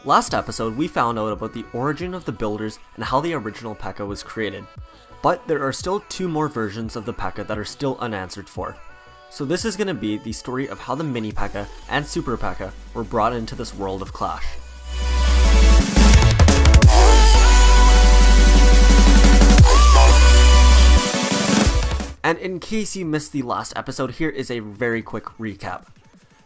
Last episode, we found out about the origin of the builders and how the original P.E.K.K.A was created. But there are still 2 more versions of the P.E.K.K.A that are still unanswered for. So this is going to be the story of how the mini P.E.K.K.A and super P.E.K.K.A were brought into this world of Clash. And in case you missed the last episode, here is a very quick recap.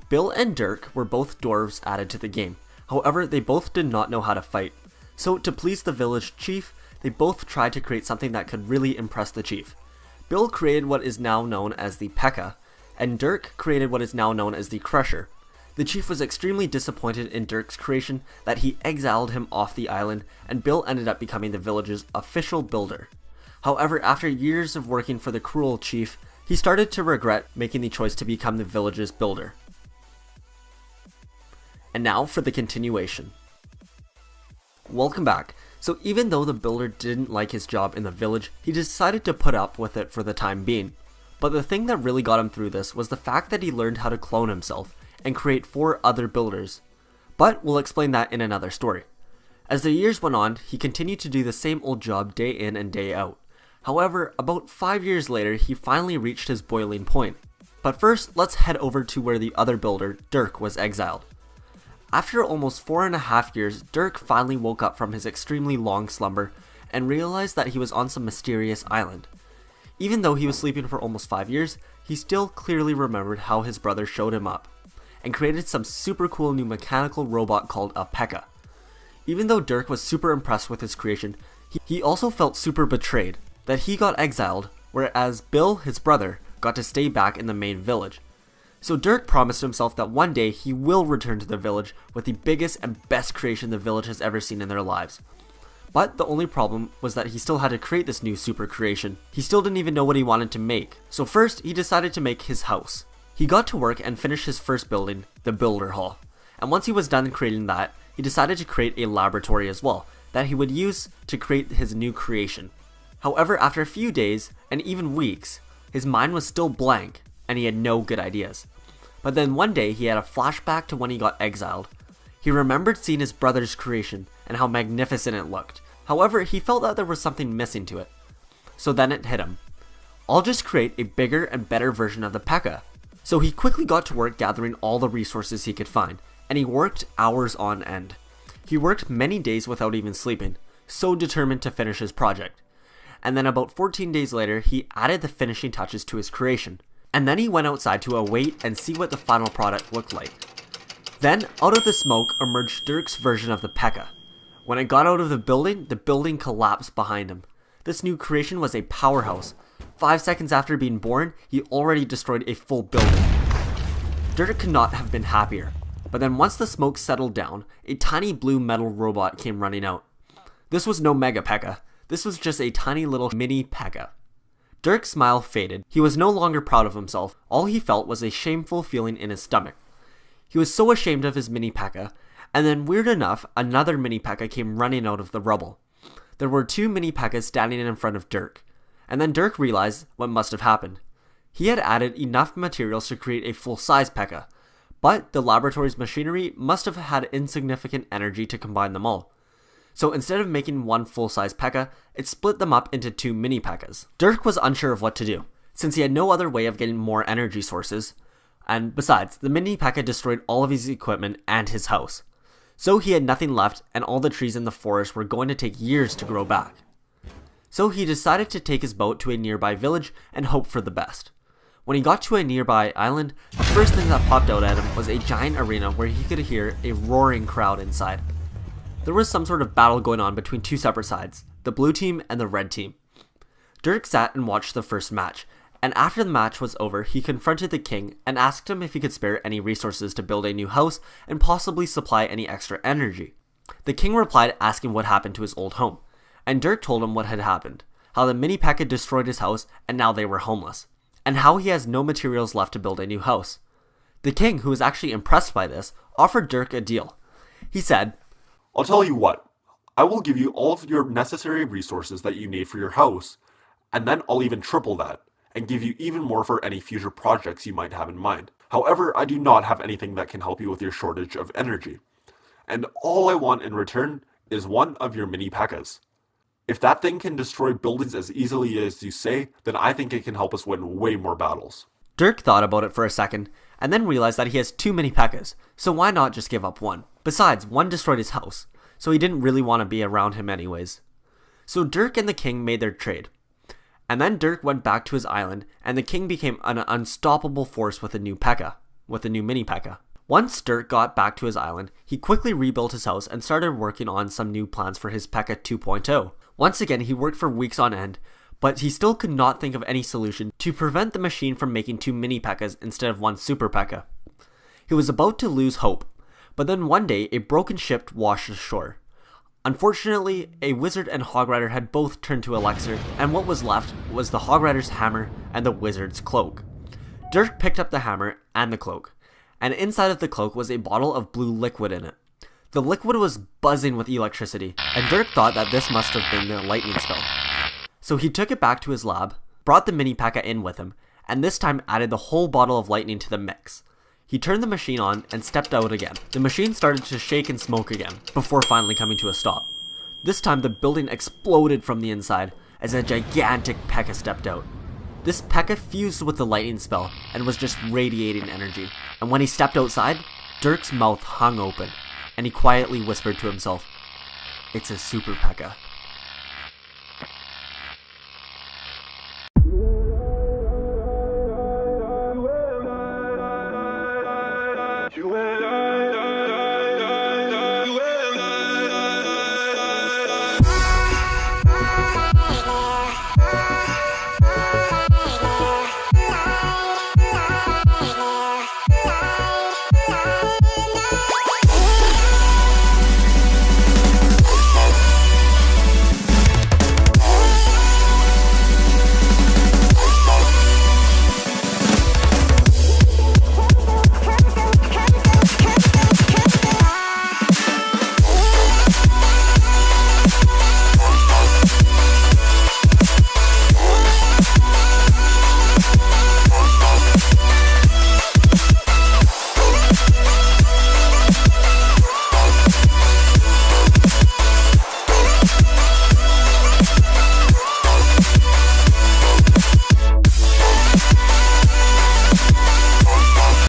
Bill and Dirk were both dwarves added to the game. However, they both did not know how to fight. So to please the village chief, they both tried to create something that could really impress the chief. Bill created what is now known as the P.E.K.K.A, and Dirk created what is now known as the Crusher. The chief was extremely disappointed in Dirk's creation that he exiled him off the island, and Bill ended up becoming the village's official builder. However, after years of working for the cruel chief, he started to regret making the choice to become the village's builder. And now for the continuation. Welcome back. So even though the builder didn't like his job in the village, he decided to put up with it for the time being. But the thing that really got him through this was the fact that he learned how to clone himself and create 4 other builders. But we'll explain that in another story. As the years went on, he continued to do the same old job day in and day out. However, about 5 years later, he finally reached his boiling point. But first, let's head over to where the other builder, Dirk, was exiled. After almost 4.5 years, Dirk finally woke up from his extremely long slumber and realized that he was on some mysterious island. Even though he was sleeping for almost 5 years, he still clearly remembered how his brother showed him up and created some super cool new mechanical robot called a P.E.K.K.A. Even though Dirk was super impressed with his creation, he also felt super betrayed that he got exiled, whereas Bill, his brother, got to stay back in the main village. So Dirk promised himself that one day he will return to the village with the biggest and best creation the village has ever seen in their lives. But the only problem was that he still had to create this new super creation. He still didn't even know what he wanted to make. So first, he decided to make his house. He got to work and finished his first building, the Builder Hall. And once he was done creating that, he decided to create a laboratory as well, that he would use to create his new creation. However, after a few days, and even weeks, his mind was still blank, and he had no good ideas. But then one day, he had a flashback to when he got exiled. He remembered seeing his brother's creation, and how magnificent it looked. However, he felt that there was something missing to it. So then it hit him. I'll just create a bigger and better version of the P.E.K.K.A. So he quickly got to work gathering all the resources he could find, and he worked hours on end. He worked many days without even sleeping, so determined to finish his project. And then about 14 days later, he added the finishing touches to his creation. And then he went outside to await and see what the final product looked like. Then, out of the smoke emerged Dirk's version of the P.E.K.K.A. When it got out of the building collapsed behind him. This new creation was a powerhouse. 5 seconds after being born, he already destroyed a full building. Dirk could not have been happier. But then once the smoke settled down, a tiny blue metal robot came running out. This was no Mega P.E.K.K.A. This was just a tiny little mini P.E.K.K.A. Dirk's smile faded. He was no longer proud of himself. All he felt was a shameful feeling in his stomach. He was so ashamed of his mini P.E.K.K.A. And then weird enough, another mini P.E.K.K.A. came running out of the rubble. There were 2 mini P.E.K.K.A. standing in front of Dirk. And then Dirk realized what must have happened. He had added enough materials to create a full-size P.E.K.K.A. But the laboratory's machinery must have had insignificant energy to combine them all. So instead of making one full-size P.E.K.K.A, it split them up into 2 mini P.E.K.K.As. Dirk was unsure of what to do, since he had no other way of getting more energy sources, and besides, the mini P.E.K.K.A destroyed all of his equipment and his house. So he had nothing left, and all the trees in the forest were going to take years to grow back. So he decided to take his boat to a nearby village and hope for the best. When he got to a nearby island, the first thing that popped out at him was a giant arena where he could hear a roaring crowd inside. There was some sort of battle going on between 2 separate sides, the blue team and the red team. Dirk sat and watched the first match, and after the match was over, he confronted the king and asked him if he could spare any resources to build a new house and possibly supply any extra energy. The king replied asking what happened to his old home, and Dirk told him what had happened, how the mini P.E.K.K.A destroyed his house and now they were homeless, and how he has no materials left to build a new house. The king, who was actually impressed by this, offered Dirk a deal. He said, I'll tell you what, I will give you all of your necessary resources that you need for your house, and then I'll even triple that, and give you even more for any future projects you might have in mind. However, I do not have anything that can help you with your shortage of energy. and all I want in return is one of your mini pekkas. If that thing can destroy buildings as easily as you say, then I think it can help us win way more battles. Dirk thought about it for a second, and then realized that he has too many pekkas, so why not just give up one? Besides, one destroyed his house, so he didn't really want to be around him anyways. So Dirk and the king made their trade. And then Dirk went back to his island, and the king became an unstoppable force with a new mini pekka. Once Dirk got back to his island, he quickly rebuilt his house and started working on some new plans for his Pekka 2.0. Once again, he worked for weeks on end, but he still could not think of any solution to prevent the machine from making 2 mini pekkas instead of 1 super pekka. He was about to lose hope, but then one day a broken ship washed ashore. Unfortunately, a wizard and hogrider had both turned to elixir, and what was left was the hogrider's hammer and the wizard's cloak. Dirk picked up the hammer and the cloak, and inside of the cloak was a bottle of blue liquid in it. The liquid was buzzing with electricity, and Dirk thought that this must have been the lightning spell. So he took it back to his lab, brought the mini pekka in with him, and this time added the whole bottle of lightning to the mix. He turned the machine on and stepped out again. The machine started to shake and smoke again, before finally coming to a stop. This time the building exploded from the inside as a gigantic pekka stepped out. This pekka fused with the lightning spell and was just radiating energy. And when he stepped outside, Dirk's mouth hung open, and he quietly whispered to himself, "It's a super pekka."